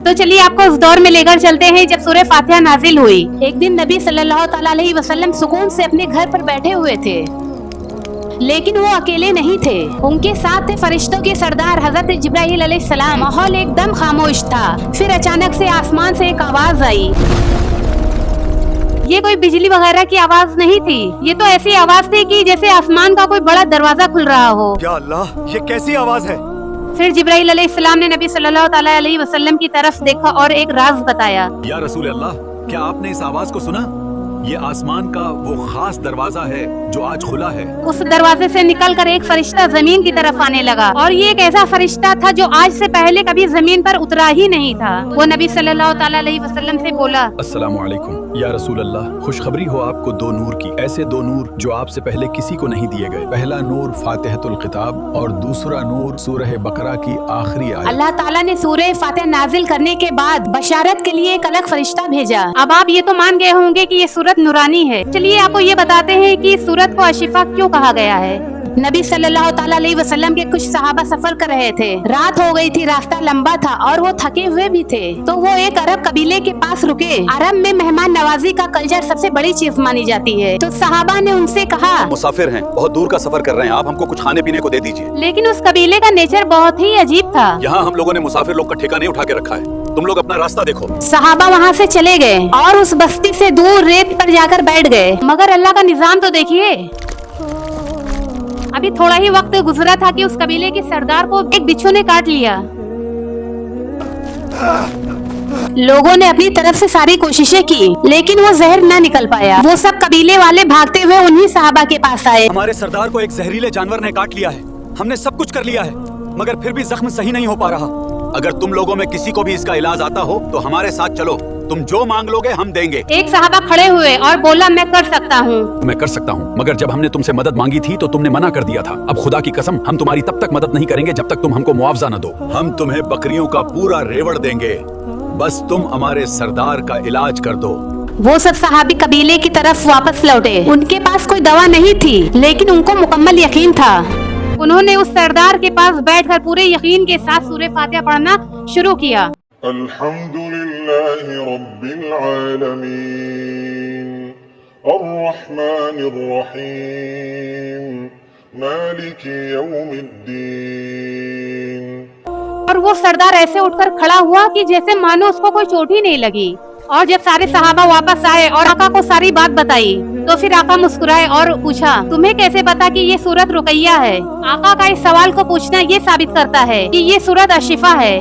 तो चलिए आपको उस दौर में लेकर चलते हैं जब सूरह फातिहा नाजिल हुई। एक दिन नबी सल्लल्लाहु ताला अलैहि वसल्लम सुकून से अपने घर पर बैठे हुए थे, लेकिन वो अकेले नहीं थे। उनके साथ थे फरिश्तों के सरदार हजरत जिब्राइल अलैहिस्सलाम। माहौल एकदम खामोश था। फिर अचानक से आसमान से एक आवाज आई। ये कोई बिजली वगैरह की आवाज नहीं थी, ये तो ऐसी आवाज थी कि जैसे आसमान का कोई बड़ा दरवाजा खुल रहा हो। या अल्लाह, ये कैसी आवाज है? फिर जिब्राइल अलैहिस्सलाम ने नबी सल्लल्लाहु ताला अलैहि वसल्लम की तरफ देखा और एक राज बताया। या रसूल अल्लाह, क्या आपने इस आवाज को सुना? ये आसमान का वो खास दरवाजा है जो आज खुला है। उस दरवाजे से निकलकर एक फरिश्ता जमीन की तरफ आने लगा, और ये एक ऐसा फरिश्ता था जो आज से पहले कभी जमीन पर उतरा ही नहीं था। वो नबी सल्लल्लाहु ताला अलैहि वसल्लम से बोला, अस्सलामु अलैकुम या रसूल अल्लाह, खुशखबरी हो आपको दो नूर की, ऐसे दो नूर जो आपसे पहले किसी को नहीं दिए गए। पहला नूर फातिहतुल किताब और दूसरा नूर सूरह बकरा की आखिरी आयत। अल्लाह ताला ने सूरह फातिहा नाजिल करने के बाद बशारत के लिए एक अलग फरिश्ता भेजा। अब आप ये तो मान गए होंगे कि ये सूरत नूरानी है। चलिए आपको ये बताते हैं कि इस सूरत को अशिफा क्यों कहा गया है। नबी सल्लल्लाहु ताला अलैहि वसल्लम के कुछ सहाबा सफर कर रहे थे। रात हो गई थी, रास्ता लंबा था और वो थके हुए भी थे। तो वो एक अरब कबीले के पास रुके। अरब में मेहमान नवाजी का कल्चर सबसे बड़ी चीज मानी जाती है। तो सहाबा ने उनसे कहा, मुसाफिर हैं, बहुत दूर का सफर कर रहे हैं, आप हमको कुछ खाने पीने को दे दीजिए। लेकिन उस कबीले का नेचर बहुत ही अजीब था। यहाँ हम लोगों ने मुसाफिर लोग का ठेका नहीं उठा के रखा है, तुम लोग अपना रास्ता देखो। सहाबा वहाँ से चले गए और उस बस्ती से दूर रेत पर जाकर बैठ गए। मगर अल्लाह का निजाम तो देखिए। अभी थोड़ा ही वक्त गुजरा था कि उस कबीले के सरदार को एक बिच्छू ने काट लिया। लोगों ने अपनी तरफ से सारी कोशिशें की, लेकिन वो जहर न निकल पाया। वो सब कबीले वाले भागते हुए उन्हीं सहाबा के पास आए। हमारे सरदार को एक जहरीले जानवर ने काट लिया है, हमने सब कुछ कर लिया है, मगर फिर भी जख्म सही नहीं हो पा रहा। अगर तुम लोगों में किसी को भी इसका इलाज आता हो तो हमारे साथ चलो, तुम जो मांग लोगे हम देंगे। एक सहाबा खड़े हुए और बोला, मैं कर सकता हूँ। मैं कर सकता हूँ, मगर जब हमने तुमसे मदद मांगी थी तो तुमने मना कर दिया था। अब खुदा की कसम, हम तुम्हारी तब तक मदद नहीं करेंगे जब तक तुम हमको मुआवजा न दो। हम तुम्हें बकरियों का पूरा रेवड़ देंगे, बस तुम हमारे सरदार का इलाज कर दो। वो सब सहाबी कबीले की तरफ वापस लौटे। उनके पास कोई दवा नहीं थी, लेकिन उनको मुकम्मल यकीन था। उन्होंने उस सरदार के पास बैठकर पूरे यकीन के साथ सूरह फातिहा पढ़ना शुरू किया। अल्हम्दुलिल्लाहि रब्बिल आलमीन अर्रहमानिर रहीम मालिकी यौमिद्दीन। और वो सरदार ऐसे उठकर खड़ा हुआ कि जैसे मानो उसको कोई चोट ही नहीं लगी। और जब सारे सहाबा वापस आए और आका को सारी बात बताई, तो फिर आका मुस्कुराए और पूछा, तुम्हें कैसे पता कि ये सूरत रुकैया है? आका का इस सवाल को पूछना ये साबित करता है कि ये सूरत अशिफा है।